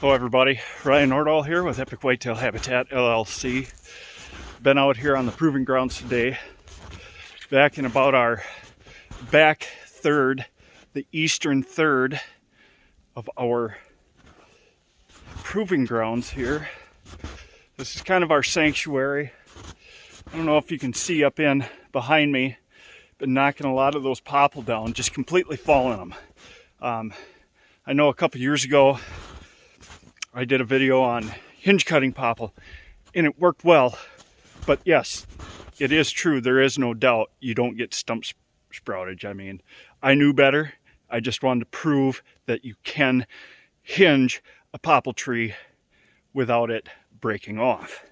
Hello everybody, Ryan Nordahl here with Epic Whitetail Habitat LLC. Been out here on the proving grounds today, back in about our back third, the eastern third of our proving grounds here. This is kind of our sanctuary. I don't know if you can see up in behind me, been knocking a lot of those poplar down, just completely falling them. I know a couple years ago I did a video on hinge cutting poplar and it worked well, but yes, it is true, there is no doubt you don't get stump sproutage. I mean, I knew better. I just wanted to prove that you can hinge a poplar tree without it breaking off.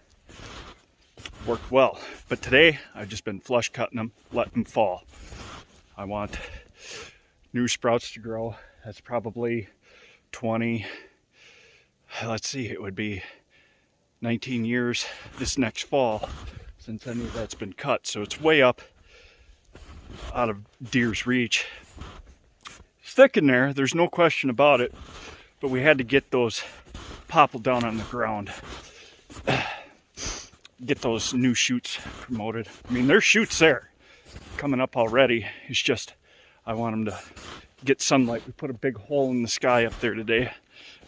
Worked well, but today I've just been flush cutting them, letting them fall. I want new sprouts to grow. That's probably 20, let's see, it would be 19 years this next fall since any of that's been cut. So it's way up out of deer's reach. It's thick in there, there's no question about it, but we had to get those poplar down on the ground. Get those new shoots promoted. I mean, there's shoots there coming up already. It's just, I want them to get sunlight. We put a big hole in the sky up there today,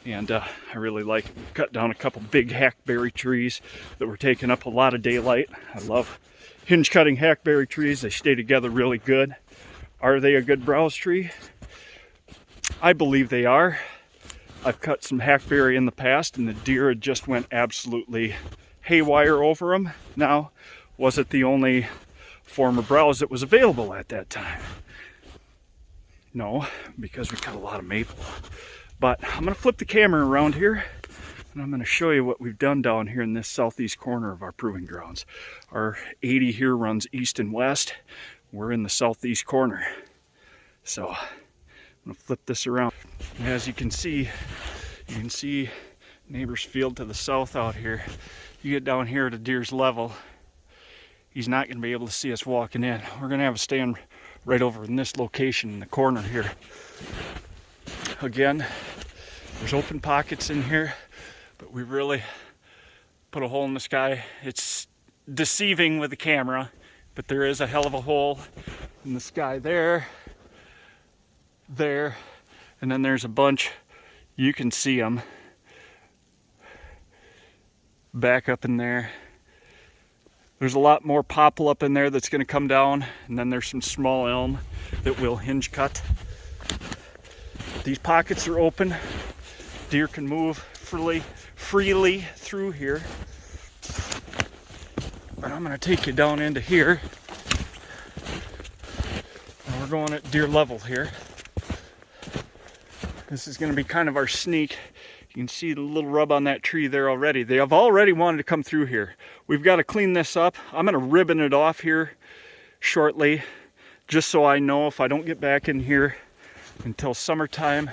and I really like it. We cut down a couple big hackberry trees that were taking up a lot of daylight. I love hinge cutting hackberry trees. They stay together really good. Are they a good browse tree? I believe they are. I've cut some hackberry in the past and the deer had just went absolutely haywire over them. Now, was it the only form of browse that was available at that time? No, because we cut a lot of maple. But I'm going to flip the camera around here and I'm going to show you what we've done down here in this southeast corner of our proving grounds. Our 80 here runs east and west. We're in the southeast corner. So I'm going to flip this around. And as you can see neighbor's field to the south out here. You get down here at a deer's level, he's not going to be able to see us walking in. We're going to have a stand right over in this location in the corner here. Again, there's open pockets in here, but we really put a hole in the sky. It's deceiving with the camera, but there is a hell of a hole in the sky there, and then there's a bunch. You can see them back up in there. There's a lot more poplar up in there that's going to come down, and then there's some small elm that will hinge cut. These pockets are open. Deer can move freely through here. But I'm going to take you down into here. And we're going at deer level here. This is going to be kind of our sneak. You can see the little rub on that tree there already. They have already wanted to come through here. We've got to clean this up. I'm going to ribbon it off here shortly, just so I know if I don't get back in here until summertime,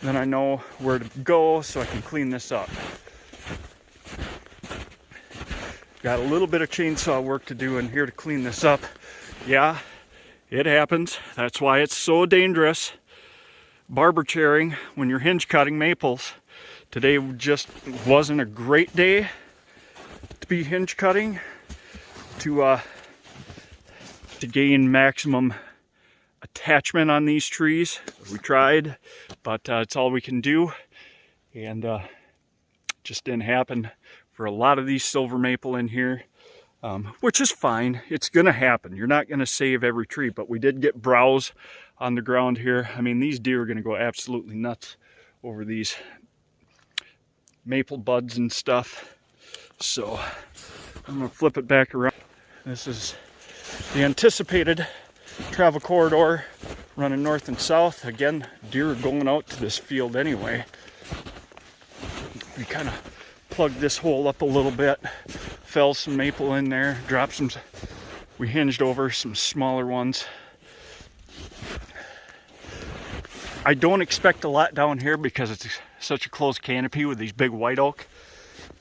then I know where to go so I can clean this up. Got a little bit of chainsaw work to do in here to clean this up. Yeah, it happens. That's why it's so dangerous. Barber chairing when you're hinge cutting maples. Today just wasn't a great day to be hinge cutting to gain maximum attachment on these trees. We tried, but it's all we can do, and just didn't happen for a lot of these silver maple in here, which is fine. It's gonna happen. You're not gonna save every tree, but we did get browse on the ground here. I mean, these deer are going to go absolutely nuts over these maple buds and stuff. So I'm going to flip it back around. This is the anticipated travel corridor running north and south. Again, deer are going out to this field anyway. We kind of plugged this hole up a little bit, fell some maple in there, dropped some, we hinged over some smaller ones. I don't expect a lot down here because it's such a close canopy with these big white oak,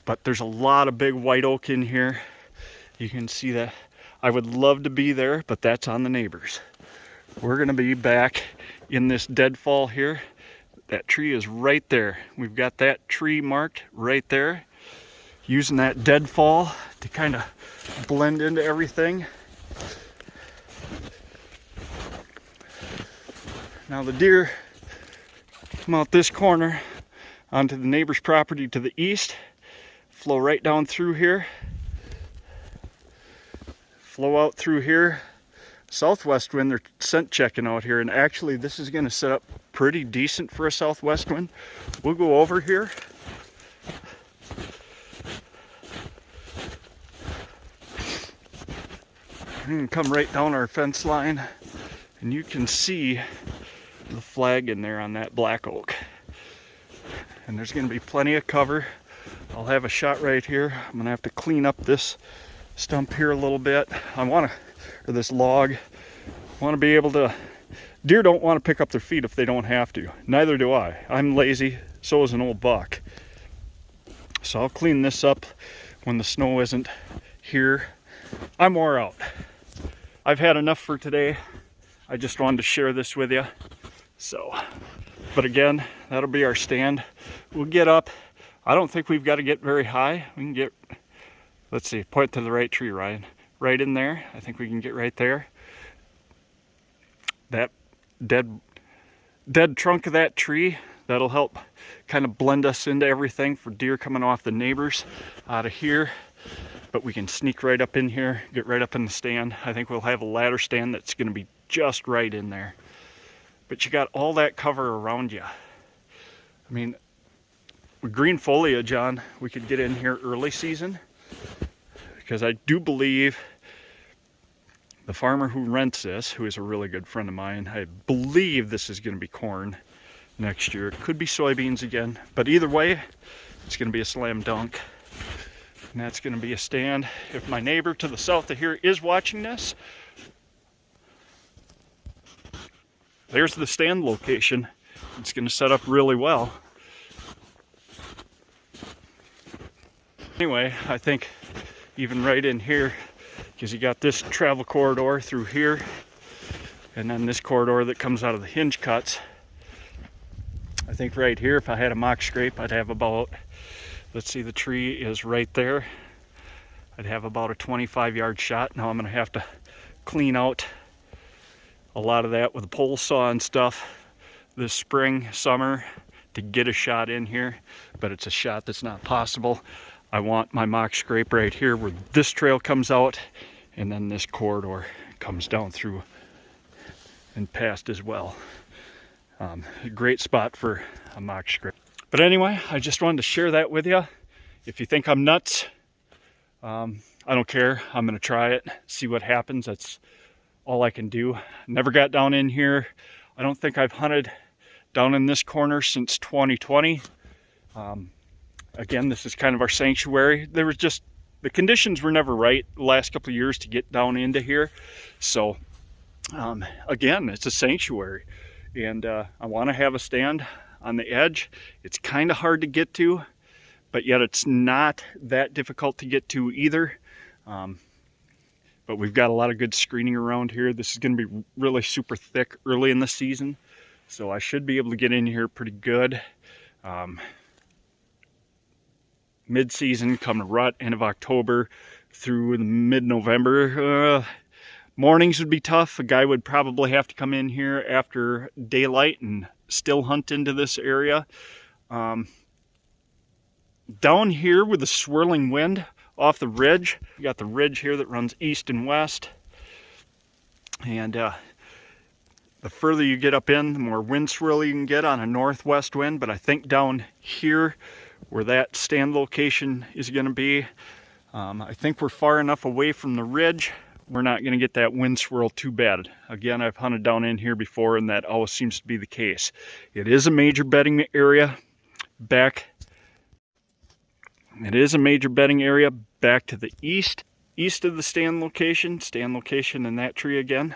but there's a lot of big white oak in here. You can see that. I would love to be there, but that's on the neighbors. We're going to be back in this deadfall here. That tree is right there. We've got that tree marked right there. Using that deadfall to kind of blend into everything. Now the deer come out this corner onto the neighbor's property to the east, flow right down through here, flow out through here. Southwest wind, they're scent checking out here, and actually this is going to set up pretty decent for a southwest wind. We'll go over here. You can come right down our fence line, and you can see the flag in there on that black oak. And there's going to be plenty of cover. I'll have a shot right here. I'm going to have to clean up this stump here a little bit. Or this log. I want to be able to... Deer don't want to pick up their feet if they don't have to. Neither do I. I'm lazy. So is an old buck. So I'll clean this up when the snow isn't here. I'm wore out. I've had enough for today. I just wanted to share this with you. So, but again, that'll be our stand. We'll get up. I don't think we've got to get very high. We can get, let's see, point to the right tree, Ryan. Right in there. I think we can get right there. That dead trunk of that tree, that'll help kind of blend us into everything for deer coming off the neighbors out of here. But we can sneak right up in here, get right up in the stand. I think we'll have a ladder stand that's going to be just right in there. But you got all that cover around you. I mean, with green foliage on, we could get in here early season, because I do believe the farmer who rents this, who is a really good friend of mine, I believe this is going to be corn next year. It could be soybeans again, but either way, it's going to be a slam dunk. And that's going to be a stand. If my neighbor to the south of here is watching this, there's the stand location. It's going to set up really well. Anyway, I think even right in here, because you got this travel corridor through here, and then this corridor that comes out of the hinge cuts. I think right here, if I had a mock scrape, I'd have about, let's see, the tree is right there. I'd have about a 25-yard shot. Now I'm going to have to clean out a lot of that with a pole saw and stuff this spring, summer, to get a shot in here, but it's a shot that's not possible. I want my mock scrape right here where this trail comes out, and then this corridor comes down through and past as well. A great spot for a mock scrape. But anyway, I just wanted to share that with you. If you think I'm nuts, I don't care. I'm going to try it, see what happens. That's all I can do. Never got down in here. I don't think I've hunted down in this corner since 2020. Again, this is kind of our sanctuary. There was just, the conditions were never right the last couple of years to get down into here. So again, it's a sanctuary, and I want to have a stand on the edge. It's kind of hard to get to, but yet it's not that difficult to get to either. But we've got a lot of good screening around here. This is going to be really super thick early in the season, so I should be able to get in here pretty good. Mid-season, come to rut, end of October through the mid-November. Mornings would be tough. A guy would probably have to come in here after daylight and still hunt into this area. Down here with the swirling wind off the ridge, you got the ridge here that runs east and west, and the further you get up in, the more wind swirl you can get on a northwest wind. But I think down here where that stand location is going to be, I think we're far enough away from the ridge, we're not going to get that wind swirl too bad. Again, I've hunted down in here before, and that always seems to be the case. It is a major bedding area back. It is a major bedding area back to the east of the stand location in that tree again.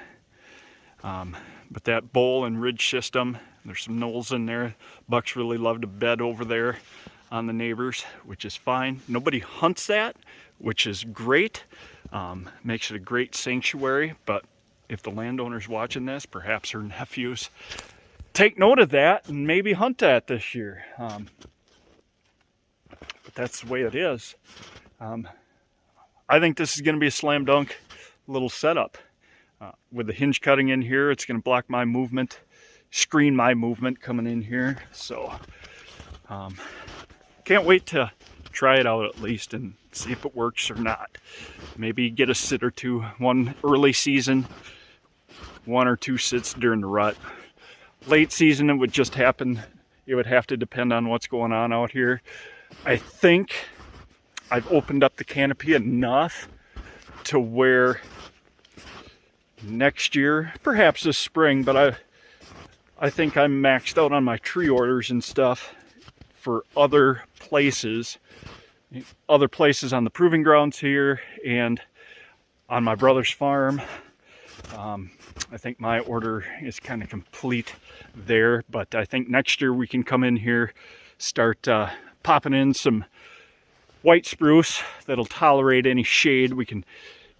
But that bowl and ridge system, there's some knolls in there. Bucks really love to bed over there on the neighbors, which is fine. Nobody hunts that, which is great. Makes it a great sanctuary. But if the landowner's watching this, perhaps her nephews, take note of that and maybe hunt that this year. But that's the way it is. I think this is going to be a slam dunk little setup. With the hinge cutting in here, it's going to block my movement, screen my movement coming in here. So can't wait to try it out at least and see if it works or not. Maybe get a sit or two, one early season, 1 or 2 sits during the rut. Late season, it would just happen. It would have to depend on what's going on out here. I think I've opened up the canopy enough to where next year, perhaps this spring, but I think I'm maxed out on my tree orders and stuff for other places on the proving grounds here and on my brother's farm. I think my order is kind of complete there, but I think next year we can come in here, start popping in some white spruce that'll tolerate any shade. We can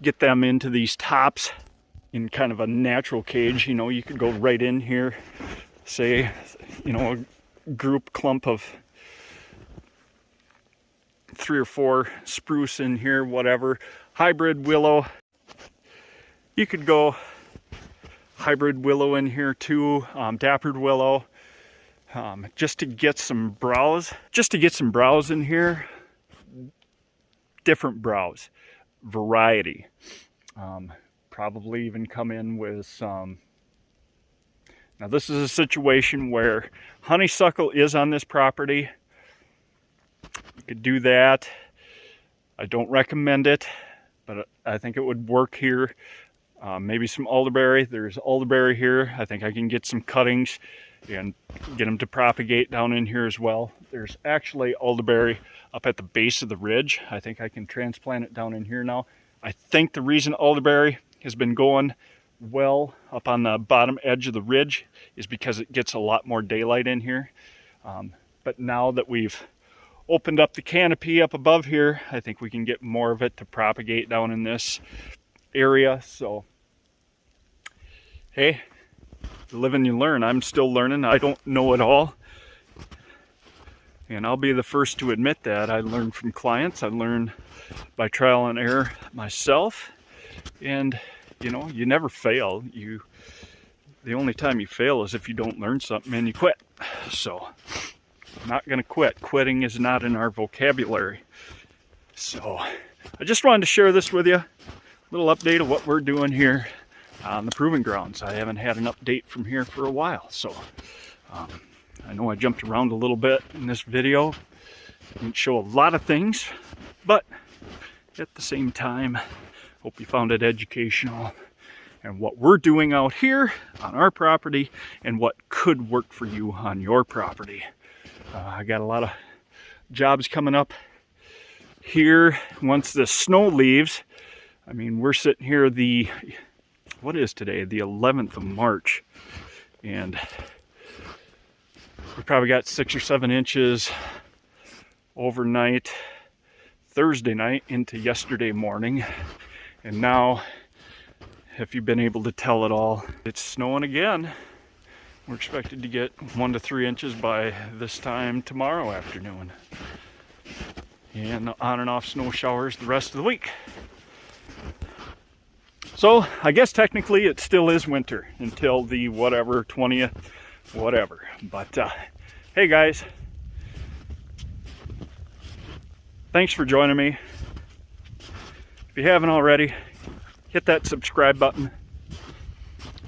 get them into these tops in kind of a natural cage. You know, you could go right in here, say, you know, a clump of 3 or 4 spruce in here, whatever. Hybrid willow. You could go hybrid willow in here too, dappered willow, just to get some browse. In here. Different browse, variety. Probably even come in with some. Now this is a situation where honeysuckle is on this property. You could do that. I don't recommend it, but I think it would work here. Maybe some elderberry. There's elderberry here. I think I can get some cuttings and get them to propagate down in here as well. There's actually elderberry up at the base of the ridge. I think I can transplant it down in here now. I think the reason elderberry has been going well up on the bottom edge of the ridge is because it gets a lot more daylight in here. But now that we've opened up the canopy up above here, I think we can get more of it to propagate down in this area. So hey, you live and you learn. I'm still learning. I don't know it all, and I'll be the first to admit that. I learn from clients. I learn by trial and error myself, and you know, you never fail. The only time you fail is if you don't learn something and you quit. So I'm not gonna quit. Quitting is not in our vocabulary. So I just wanted to share this with you. A little update of what we're doing here on the proving grounds. I haven't had an update from here for a while, so I know I jumped around a little bit in this video. Didn't show a lot of things, but at the same time, hope you found it educational and what we're doing out here on our property and what could work for you on your property. I got a lot of jobs coming up here once the snow leaves. I mean, we're sitting here what is today? The 11th of March. And we probably got 6 or 7 inches overnight, Thursday night into yesterday morning. And now, if you've been able to tell at all, it's snowing again. We're expected to get 1 to 3 inches by this time tomorrow afternoon. And on and off snow showers the rest of the week. So I guess technically it still is winter until the whatever 20th, whatever. But hey guys, thanks for joining me. If you haven't already, hit that subscribe button.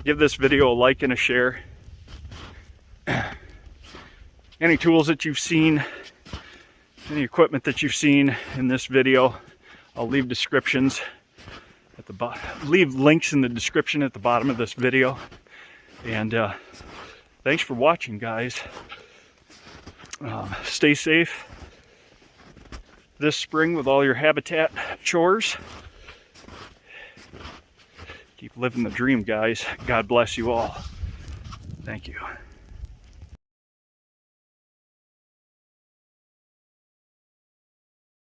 Give this video a like and a share. Any tools that you've seen, any equipment that you've seen in this video, I'll leave descriptions at the bottom. Leave links in the description at the bottom of this video. And thanks for watching, guys. Stay safe this spring with all your habitat chores. Keep living the dream, guys. God bless you all. Thank you.